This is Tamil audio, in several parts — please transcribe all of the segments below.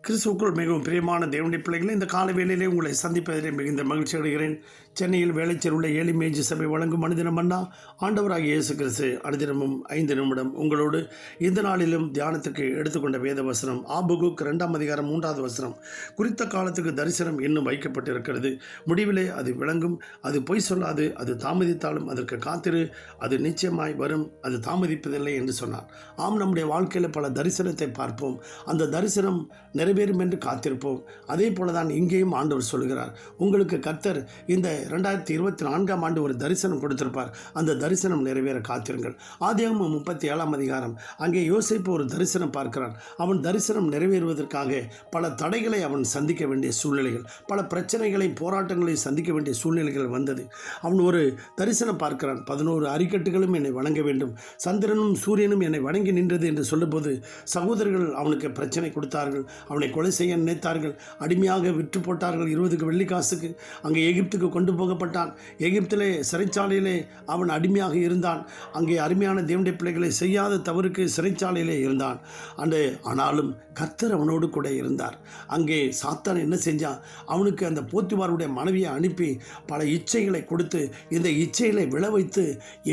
கிறிஸ்துவுக்குள் மிகவும் பிரியமான தேவனுடைய பிள்ளைகளை, இந்த கால வேளையிலே உங்களை சந்திப்பதிலே மிகுந்த மகிழ்ச்சி அடைகிறேன். சென்னையில் வேலைச்சேர் உள்ள ஏழி மேஜி சபை வழங்கும் அனுதினம் மன்னா ஆண்டவராகிய இயேசு கிறிஸ்து அனுதினமும் 5 நிமிடம் உங்களோடு. இந்த நாளிலும் தியானத்துக்கு எடுத்துக்கொண்ட வேத வசனம் ஆபகுக் 2ஆம் அதிகாரம் 3வது வசனம். குறித்த காலத்துக்கு தரிசனம் இன்னும் வைக்கப்பட்டிருக்கிறது, முடிவிலே அது விளங்கும், அது பொய் சொல்லாது, அது தாமதித்தாலும் அதற்கு காத்திரு, அது நிச்சயமாய் வரும், அது தாமதிப்பதில்லை என்று சொன்னார். ஆம், நம்முடைய வாழ்க்கையில் பல தரிசனத்தை பார்ப்போம், அந்த தரிசனம் நிறைவேறும் என்று காத்திருப்போம். அதே போல தான் இங்கேயும் ஆண்டவர் சொல்கிறார், உங்களுக்கு கர்த்தர் இந்த 2024ஆம் ஆண்டு ஒரு தரிசனம் கொடுத்திருப்பார், அந்த தரிசனம் நிறைவேற காத்திருங்கள். ஆதியாகமம் 37ஆம் அதிகாரம், அங்கே யோசேப்பு ஒரு தரிசனம் பார்க்கிறான். அவன் தரிசனம் நிறைவேறுவதற்காக பல தடைகளை அவன் சந்திக்க வேண்டிய சூழ்நிலைகள், பல பிரச்சனைகளை போராட்டங்களை சந்திக்க வேண்டிய சூழ்நிலைகள் வந்தது. அவன் ஒரு தரிசனம் பார்க்கிறான். 11 அரிக்கட்டுகளும் என்னை வணங்க வேண்டும், சந்திரனும் சூரியனும் என்னை வணங்கி நின்றது என்று சொல்லும்போது சகோதரர்கள் அவனுக்கு பிரச்சனை கொடுத்தார்கள், அவனை கொலை செய்ய நினைத்தார்கள், அடிமையாக விற்று போட்டார்கள் 20 வெள்ளிக்காசுக்கு. அங்கே எகிப்துக்கு கொண்டு போகப்பட்டான். எகிப்திலே சிறைச்சாலையிலே அவன் அடிமையாக இருந்தான். அங்கே அருமையான தேவனுடைய பிள்ளைகளை செய்யாத தவறுக்கு சிறைச்சாலையிலே இருந்தான். ஆனாலும் கர்த்தர் அவனோடு கூட இருந்தார். அங்கே சாத்தான் என்ன செஞ்சான், அவனுக்கு அந்த போத்திபாருடைய மனைவியை அனுப்பி பல இச்சைகளை கொடுத்து இந்த இச்சைகளை விழ வைத்து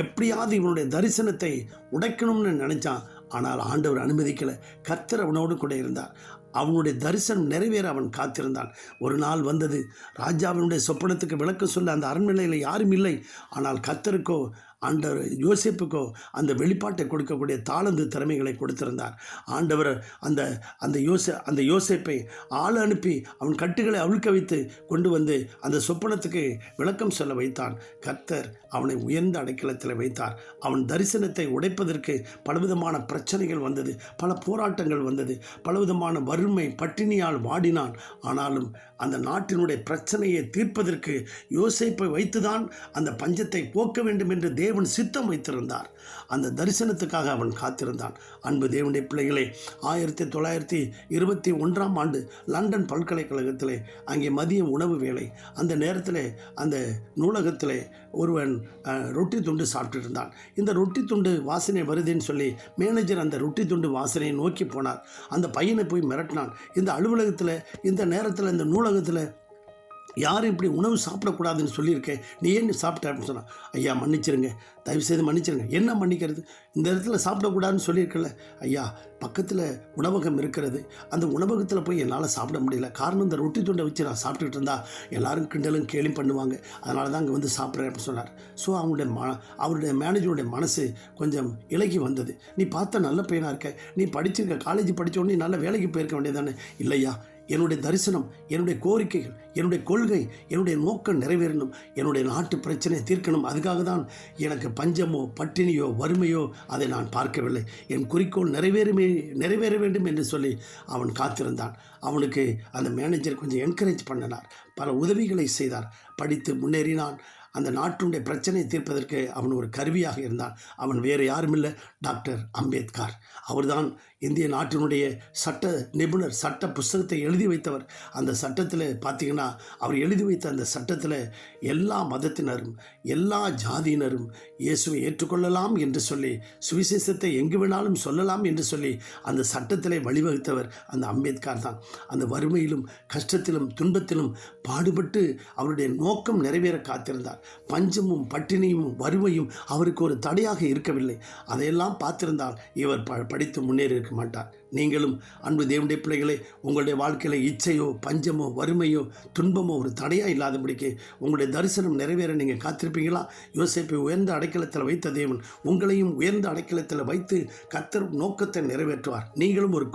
எப்படியாவது இவனுடைய தரிசனத்தை உடைக்கணும்னு நினைச்சான். ஆனால் ஆண்டவர் அனுமதிக்கலை. கர்த்தர் அவனோடு கூட இருந்தார். அவனுடைய தரிசனம் நிறைவேற அவன் காத்திருந்தான். ஒரு நாள் வந்தது, ராஜாவினுடைய சொப்பனத்துக்கு விளக்கம் சொல்ல அந்த அரண்மனையில் யாரும் இல்லை. ஆனால் கர்த்தருக்கோ ஆண்டவர் யோசேப்புக்கோ அந்த வெளிப்பாட்டை கொடுக்கக்கூடிய தாளந்து திறமைகளை கொடுத்திருந்தார். ஆண்டவர் அந்த யோசேப்பை ஆள் அனுப்பி அவன் கட்டுகளை அவிழ்க்க வைத்து கொண்டு வந்து அந்த சொப்பனத்துக்கு விளக்கம் சொல்ல வைத்தான். கர்த்தர் அவனை உயர்ந்த அடைக்கலத்தில் வைத்தார். அவன் தரிசனத்தை உடைப்பதற்கு பலவிதமான பிரச்சனைகள் வந்தது, பல போராட்டங்கள் வந்தது, பலவிதமான வறுமை பட்டினியால் வாடினான். ஆனாலும் அந்த நாட்டினுடைய பிரச்சனையை தீர்ப்பதற்கு யோசேப்பை வைத்துதான் அந்த பஞ்சத்தை போக்க வேண்டும் என்று தேவன் சித்தம் வைத்திருந்தார். அந்த தரிசனத்துக்காக அவன் காத்திருந்தான். அன்பு தேவனுடைய பிள்ளைகளே, 1921ஆம் ஆண்டு லண்டன் பல்கலைக்கழகத்திலே அங்கே மதியம் உணவு வேளை. அந்த நேரத்தில் அந்த நூலகத்தில் ஒருவன் ரொட்டி துண்டு சாப்பிட்டு இருந்தான். இந்த ரொட்டி துண்டு வாசனை வருதுன்னு சொல்லி மேனேஜர் அந்த ரொட்டி துண்டு வாசனையை நோக்கி போனார். அந்த பையனை போய் மிரட்டினான். இந்த அலுவலகத்தில், இந்த நேரத்தில், இந்த நூலகத்தில் யாரும் இப்படி உணவு சாப்பிடக்கூடாதுன்னு சொல்லியிருக்கேன், நீ ஏன் சாப்பிட்ட அப்படின்னு சொன்னான். ஐயா மன்னிச்சிருங்க, தயவுசெய்து மன்னிச்சிருங்க. என்ன மன்னிக்கிறது, இந்த இடத்துல சாப்பிடக்கூடாதுன்னு சொல்லியிருக்கல. ஐயா, பக்கத்தில் உணவகம் இருக்கிறது, அந்த உணவகத்தில் போய் என்னால் சாப்பிட முடியல. காரணம், இந்த ரொட்டி துண்டை வச்சு நான் சாப்பிட்டுட்டு இருந்தால் எல்லாரும் கிண்டலும் கேள்வி பண்ணுவாங்க, அதனால தான் அங்கே வந்து சாப்பிட்றேன் அப்படின்னு சொன்னார். ஸோ அவருடைய மேனேஜருடைய மனசு கொஞ்சம் இலகி வந்தது. நீ பார்த்த நல்ல பையனாக இருக்க, நீ படிச்சிருக்க, காலேஜ் படித்த உடனே நல்ல வேலைக்கு போயிருக்க வேண்டியதானே. இல்லையா, என்னுடைய தரிசனம், என்னுடைய கோரிக்கைகள், என்னுடைய கொள்கை, என்னுடைய நோக்கம் நிறைவேறணும், என்னுடைய நாட்டு பிரச்சனை தீர்க்கணும். அதுக்காக தான் எனக்கு பஞ்சமோ பட்டினியோ வறுமையோ அதை நான் பார்க்கவில்லை. என் குறிக்கோள் நிறைவேற வேண்டும் என்று சொல்லி அவன் காத்திருந்தான். அவனுக்கு அந்த மேனேஜர் கொஞ்சம் என்கரேஜ் பண்ணினார், பல உதவிகளை செய்தார். படித்து முன்னேறினான். அந்த நாட்டினுடைய பிரச்சனையை தீர்ப்பதற்கு அவன் ஒரு கருவியாக இருந்தான். அவன் வேறு யாரும் இல்லை, டாக்டர் அம்பேத்கர். அவர்தான் இந்திய நாட்டினுடைய சட்ட நிபுணர், சட்ட புஸ்தகத்தை எழுதி வைத்தவர். அந்த சட்டத்தில் பார்த்திங்கன்னா, அவர் எழுதி வைத்த அந்த சட்டத்தில் எல்லா மதத்தினரும் எல்லா ஜாதியினரும் இயேசுவை ஏற்றுக்கொள்ளலாம் என்று சொல்லி, சுவிசேஷத்தை எங்கு வேணாலும் சொல்லலாம் என்று சொல்லி அந்த சட்டத்திலே வழிவகுத்தவர் அந்த அம்பேத்கர் தான். அந்த வறுமையிலும் கஷ்டத்திலும் துன்பத்திலும் பாடுபட்டு அவருடைய நோக்கம் நிறைவேற காத்திருந்தார். பஞ்சமும் பட்டினியும் வறுமையும் அவருக்கு ஒரு தடையாக இருக்கவில்லை. அதையெல்லாம் பார்த்திருந்தால் இவர் படித்து முன்னேறி இருக்க மாட்டார். நீங்களும் அன்பு தேவனுடைய பிள்ளைகளை, உங்களுடைய வாழ்க்கையில் இச்சையோ பஞ்சமோ வறுமையோ துன்பமோ ஒரு தடையாக இல்லாதபடிக்கு உங்களுடைய தரிசனம் நிறைவேற நீங்கள் காத்திருப்பீங்களா? யோசேப்பை உயர்ந்த அடைக்கலத்தில் வைத்த தேவன் உங்களையும் உயர்ந்த அடைக்கலத்தில் வைத்து கர்த்தர் நோக்கத்தை நிறைவேற்றுவார். நீங்களும் ஒரு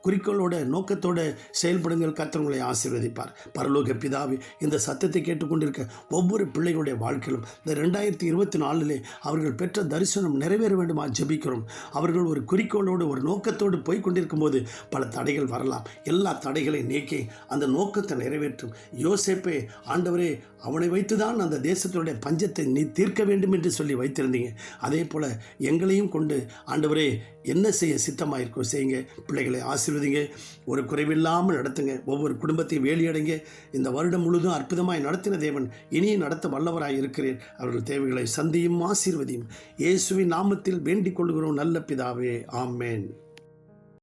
குறிக்கோளோட நோக்கத்தோடு செயல்படுங்கள். கர்த்தர் உங்களை ஆசீர்வதிப்பார். பரலோக பிதாவே, இந்த சத்தத்தை கேட்டுக்கொண்டிருக்க ஒவ்வொரு பிள்ளைகளுடைய வாழ்க்கையிலும் இந்த 2024 அவர்கள் பெற்ற தரிசனம் நிறைவேற வேண்டுமா ஜெபிக்கிறோம். அவர்கள் ஒரு குறிக்கோளோடு ஒரு நோக்கத்தோடு போய்கொண்டிருக்கும் போது பல தடைகள் வரலாம். எல்லா தடைகளை நீக்கி அந்த நோக்கத்தை நிறைவேற்றும். யோசேப்பே, ஆண்டவரே, அவனை வைத்துதான் அந்த தேசத்தினுடைய பஞ்சத்தை நீ தீர்க்க வேண்டும் என்று சொல்லி வைத்திருந்தீங்க. அதே போல் எங்களையும் கொண்டு ஆண்டவரே என்ன செய்ய சித்தமாயிருக்கோ செய்யுங்க. பிள்ளைகளை ஆசீர்வதிங்க, ஒரு குறைவில்லாமல் நடத்துங்க. ஒவ்வொரு குடும்பத்தையும் வேலியடைங்க. இந்த வருடம் முழுதும் அற்புதமாய் நடத்தின தேவன் இனியும் நடத்த வல்லவராய் இருக்கிறேன். அவர்கள் தேவைகளை சந்தியும் ஆசீர்வதியும். இயேசுவின் நாமத்தில் வேண்டிக் கொள்கிறோம் நல்ல பிதாவே, ஆமென்.